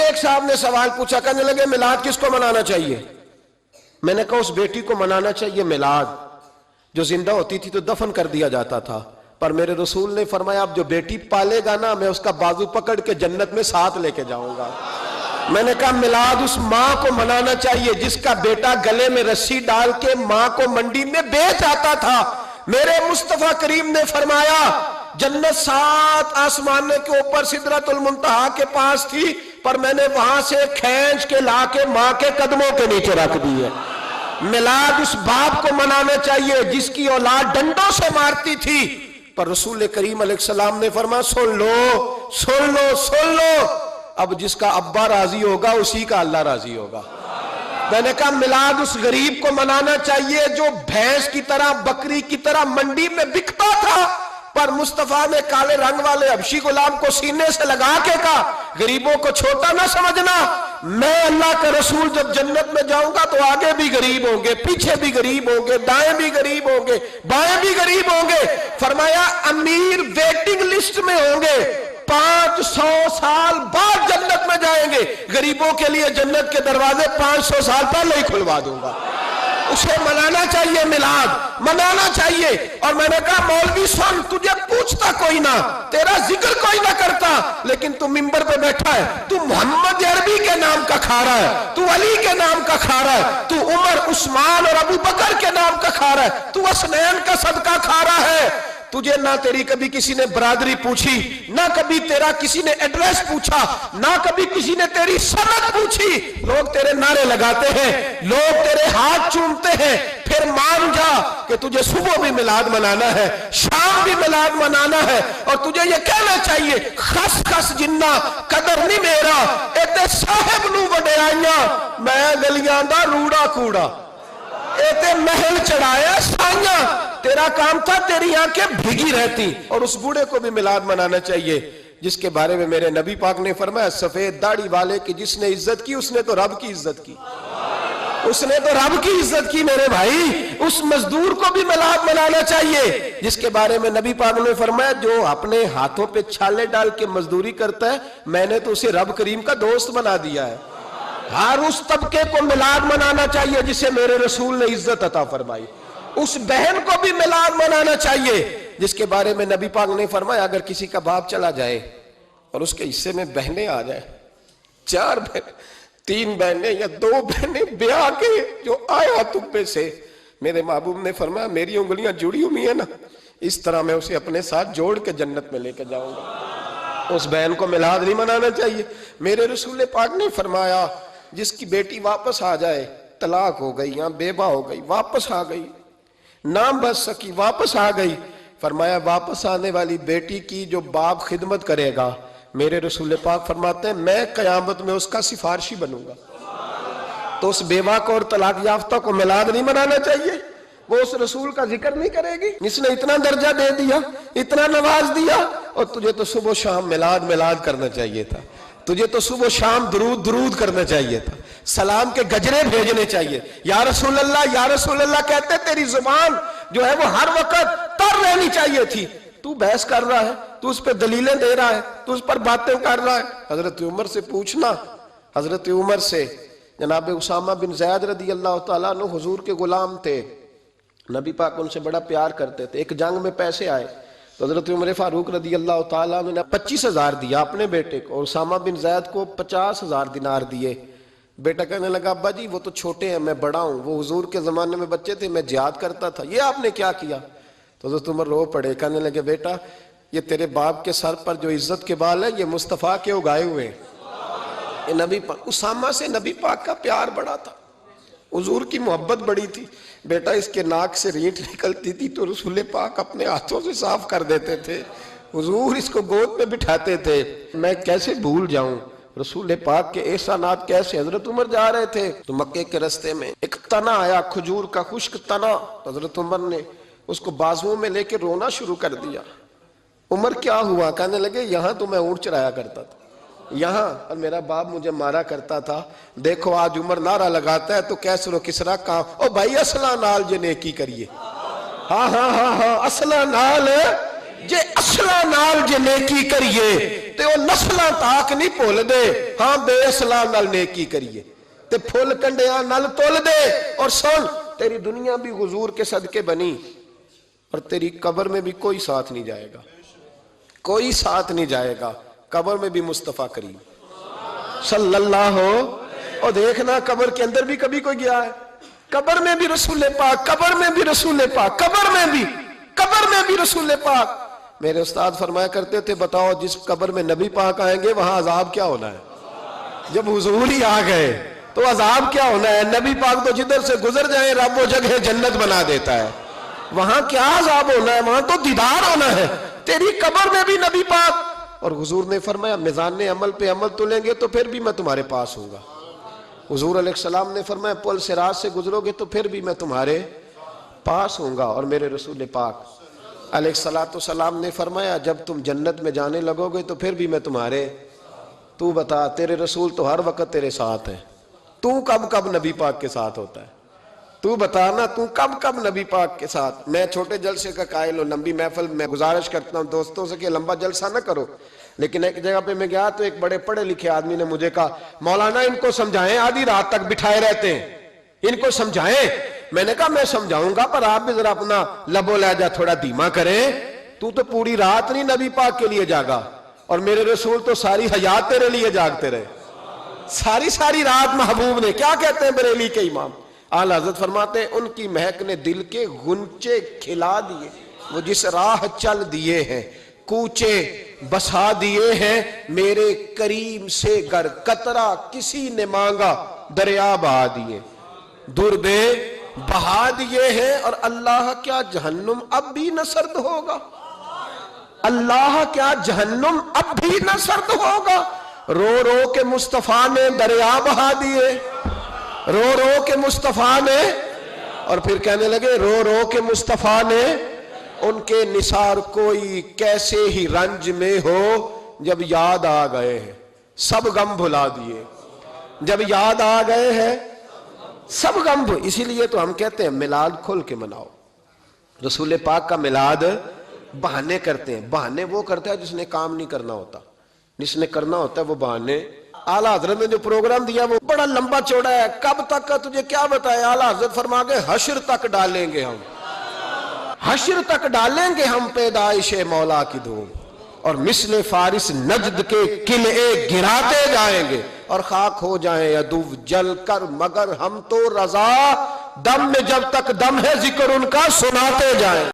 ایک صاحب نے سوال پوچھا، کہنے لگے میلاد کس کو منانا چاہیے؟ میں نے کہا اس بیٹی کو منانا چاہیے میلاد جو زندہ ہوتی تھی تو دفن کر دیا جاتا تھا، پر میرے رسول نے فرمایا اب جو بیٹی پالے گا نا میں اس کا بازو پکڑ کے جنت میں ساتھ لے کے جاؤں گا۔ میں نے کہا میلاد اس ماں کو منانا چاہیے جس کا بیٹا گلے میں رسی ڈال کے ماں کو منڈی میں بیچ آتا تھا۔ میرے مصطفیٰ کریم نے فرمایا جنت 7 آسمان کے اوپر سدرۃ المنتہا کے پاس تھی، پر میں نے وہاں سے کھینچ کے لا کے ماں کے قدموں کے نیچے رکھ دی ہے۔ میلاد اس باپ کو منانا چاہیے جس کی اولاد ڈنڈوں سے مارتی تھی، پر رسول کریم علیہ السلام نے فرمایا سن لو سن لو سن لو، اب جس کا ابا راضی ہوگا اسی کا اللہ راضی ہوگا۔ میں نے کہا میلاد اس غریب کو منانا چاہیے جو بھینس کی طرح بکری کی طرح منڈی میں بکتا تھا، پر مصطفیٰ نے کالے رنگ والے حبشی غلام کو سینے سے لگا کے کہا غریبوں کو چھوٹا نہ سمجھنا، میں اللہ کا رسول جب جنت میں جاؤں گا تو آگے بھی غریب ہوں گے، پیچھے بھی غریب ہوں گے، دائیں بھی غریب ہوں گے، بائیں بھی غریب ہوں گے۔ فرمایا امیر ویٹنگ لسٹ میں ہوں گے، 500 سال بعد جنت میں جائیں گے، غریبوں کے لیے جنت کے دروازے 500 سال پہلے ہی کھلوا دوں گا۔ اسے منانا چاہیے، میلاد منانا چاہیے۔ اور میں نے کہا مولوی سن، تجھے پوچھتا کوئی نہ، تیرا ذکر کوئی نہ کرتا، لیکن تو ممبر پہ بیٹھا ہے، تو محمد عربی کے نام کا کھا رہا ہے، تو علی کے نام کا کھا رہا ہے، تو عمر عثمان اور ابو بکر کے نام کا کھا رہا ہے، تو اسنین کا صدقہ کھا رہا ہے۔ تجھے نہ تیری کبھی کسی نے برادری پوچھی، نہ کبھی تیرا کسی نے ایڈریس پوچھا، نہ کبھی کسی نے تیری سند پوچھی، لوگ تیرے نعرے لگاتے ہیں، لوگ تیرے ہاتھ چومتے ہیں۔ پھر مان جا کہ تجھے صبح بھی میلاد منانا ہے، شام بھی میلاد منانا ہے، اور تجھے یہ کہنا چاہیے خس خس جنہ قدر نہیں میرا، ایتے صاحب نو وڈیائیاں میں گلیاں دا روڑا کوڑا، ایتے محل چڑھایا سائیاں، تیرا کام تھا تیری آنکھیں بھیگی رہتی۔ اور اس بوڑھے کو بھی میلاد منانا چاہیے جس کے بارے میں میرے نبی پاک نے فرمایا سفید داڑھی والے کی جس نے عزت کی اس نے تو رب کی عزت کی، اس نے تو رب کی عزت کی میرے بھائی۔ اس مزدور کو بھی میلاد منانا چاہیے جس کے بارے میں نبی پاک نے فرمایا جو اپنے ہاتھوں پہ چھالے ڈال کے مزدوری کرتا ہے میں نے تو اسے رب کریم کا دوست بنا دیا ہے۔ ہر اس طبقے کو میلاد منانا چاہیے جسے میرے رسول نے عزت عطا فرمائی۔ اس بہن کو بھی میلاد منانا چاہیے جس کے بارے میں نبی پاک نے فرمایا اگر کسی کا باپ چلا جائے اور اس کے حصے میں بہنیں آ جائیں، 4 بہنیں، 3 بہنیں یا 2 بہنیں بیاہ کے جو آیا تبے سے، میرے محبوب نے فرمایا میری انگلیاں جڑی ہوئی ہیں نا، اس طرح میں اسے اپنے ساتھ جوڑ کے جنت میں لے کے جاؤں گا۔ اس بہن کو میلاد نہیں منانا چاہیے۔ میرے رسول پاک نے فرمایا جس کی بیٹی واپس آ جائے، طلاق ہو گئی یا بیوہ ہو گئی، واپس آ گئی، نہ بچ سکی واپس آ گئی، فرمایا واپس آنے والی بیٹی کی جو باپ خدمت کرے گا، میرے رسول پاک فرماتے ہیں میں قیامت میں اس کا سفارشی بنوں گا۔ تو اس بیوہ کو اور طلاق یافتہ کو میلاد نہیں منانا چاہیے، وہ اس رسول کا ذکر نہیں کرے گی جس نے اتنا درجہ دے دیا، اتنا نواز دیا، اور تجھے تو صبح و شام میلاد کرنا چاہیے تھا، تجھے تو صبح و شام درود کرنا چاہیے تھا، سلام کے گجرے بھیجنے چاہیے، یا رسول اللہ کہتے تیری زبان جو ہے وہ ہر وقت تر رہنی چاہیے تھی، تو بحث کر رہا ہے، تو اس پہ دلیلیں دے رہا ہے، تو اس پر باتیں کر رہا ہے۔ حضرت عمر سے پوچھنا، حضرت عمر سے، جناب اسامہ بن زید رضی اللہ تعالیٰ عنہ حضور کے غلام تھے، نبی پاک ان سے بڑا پیار کرتے تھے۔ ایک جنگ میں پیسے آئے تو حضرت عمر فاروق رضی اللہ تعالیٰ عنہ نے 25,000 دیا اپنے بیٹے کو، اور اسامہ بن زید کو 50,000 دینار دیے۔ بیٹا کہنے لگا ابا جی وہ تو چھوٹے ہیں میں بڑا ہوں، وہ حضور کے زمانے میں بچے تھے میں جہاد کرتا تھا، یہ آپ نے کیا کیا؟ تو حضرت عمر رو پڑے، کہنے لگے بیٹا یہ تیرے باپ کے سر پر جو عزت کے بال ہے یہ مصطفیٰ کے اگائے ہوئے ہیں۔ نبی پاک، اسامہ سے نبی پاک کا پیار بڑا تھا، حضور کی محبت بڑی تھی۔ بیٹا اس کے ناک سے رینٹ نکلتی تھی تو رسول پاک اپنے ہاتھوں سے صاف کر دیتے تھے، حضور اس کو گود میں بٹھاتے تھے۔ میں کیسے بھول جاؤں رسول پاک کے احسانات کیسے۔ حضرت عمر جا رہے تھے تو مکے کے رستے میں ایک تنا آیا، کھجور کا خشک تنا، حضرت عمر نے اس کو بازوؤں میں لے کے رونا شروع کر دیا۔ عمر کیا ہوا؟ کہنے لگے یہاں تو میں اونٹ چرایا کرتا تھا، یہاں، اور میرا باپ مجھے مارا کرتا تھا، دیکھو آج عمر نعرہ لگاتا ہے تو کیسر و کسرا کام، او بھائی اصلہ نال جے نیکی کریے، ہاں ہاں ہاں ہاں اصلہ نال جے اصلا نال جے نیکی کریے تے وہ نسلاں تاک نہیں بھول دے، ہاں بے اصلا نال نیکی کریے تے پھول کنڈیاں نال تول دے۔ اور سن، تیری دنیا بھی حضور کے صدقے بنی اور تیری قبر میں بھی کوئی ساتھ نہیں جائے گا، کوئی ساتھ نہیں جائے گا، قبر میں بھی مصطفیٰ کریم صلی اللہ ہو۔ اور دیکھنا قبر کے اندر بھی کبھی کوئی گیا ہے؟ قبر میں بھی رسول پاک، قبر میں بھی رسول پاک، قبر میں بھی رسول پاک۔ میرے استاد فرمایا کرتے تھے، بتاؤ جس قبر میں نبی پاک آئیں گے وہاں عذاب کیا ہونا ہے؟ جب حضور ہی آ گئے تو عذاب کیا ہونا ہے؟ نبی پاک تو جدھر سے گزر جائیں رب وہ جگہ جنت بنا دیتا ہے، وہاں کیا عذاب ہونا ہے؟ وہاں تو دیدار ہونا ہے۔ تیری قبر میں بھی نبی پاک۔ اور حضور نے فرمایا میزان عمل پہ عمل تلیں گے تو پھر بھی میں تمہارے پاس ہوں گا۔ حضور علیہ السلام نے فرمایا پل صراط سے گزرو گے تو پھر بھی میں تمہارے پاس ہوں گا۔ اور میرے رسول پاک علیہ السلام نے فرمایا جب تم جنت میں جانے لگو گے تو پھر بھی میں تمہارے۔ تو بتا، تیرے رسول تو ہر وقت تیرے ساتھ ہیں، تو کب کب نبی پاک کے ساتھ ہوتا ہے؟ تو بتانا تو کب کب نبی پاک کے ساتھ؟ میں چھوٹے جلسے کا قائل ہوں، لمبی محفل میں گزارش کرتا ہوں دوستوں سے کہ لمبا جلسہ نہ کرو، لیکن ایک جگہ پہ میں گیا تو ایک بڑے پڑھے لکھے آدمی نے مجھے کہا مولانا ان کو سمجھائیں، آدھی رات تک بٹھائے رہتے ہیں، ان کو سمجھائیں۔ میں نے کہا میں سمجھاؤں گا پر آپ بھی ذرا اپنا لب و لہجہ تھوڑا دھیما کریں، تو پوری رات نہیں نبی پاک کے لیے جاگا، اور میرے رسول تو ساری حیات تیرے لیے جاگتے رہے، ساری رات محبوب نے۔ کیا کہتے ہیں بریلی کے امام اعلیٰ حضرت فرماتے ہیں ان کی مہک نے دل کے غنچے کھلا دیے، وہ جس راہ چل دیے ہیں کوچے بسا دیے ہیں، میرے کریم سے گر قطرہ کسی نے مانگا دریا بہا دیے، دربے بہا دیے ہیں۔ اور اللہ کیا جہنم اب بھی نہ سرد ہوگا؟ اللہ کیا جہنم اب بھی نہ سرد ہوگا؟ رو رو کے مصطفیٰ نے دریا بہا دیے، رو رو کے مصطفیٰ نے، اور پھر کہنے لگے رو رو کے مصطفیٰ نے ان کے نثار کوئی کیسے ہی رنج میں ہو، جب یاد آ گئے ہیں سب غم بھلا دیے، جب یاد آ گئے ہیں سب غم اسی لیے تو ہم کہتے ہیں میلاد کھل کے مناؤ۔ رسول پاک کا میلاد بہانے کرتے ہیں، بہانے وہ کرتا ہے جس نے کام نہیں کرنا ہوتا، جس نے کرنا ہوتا ہے وہ بہانے۔ اعلیٰ حضرت نے جو پروگرام دیا وہ بڑا لمبا چوڑا ہے، کب تک کا تجھے کیا بتائے؟ اعلیٰ حضرت فرما گئے حشر تک ڈالیں گے ہم، حشر تک ڈالیں گے ہم پیدائش مولا کی دھوم، اور مثل فارس نجد کے قلعے گراتے جائیں گے، اور خاک ہو جائیں عدو جل کر مگر ہم تو رضا، دم میں جب تک دم ہے ذکر ان کا سناتے جائیں۔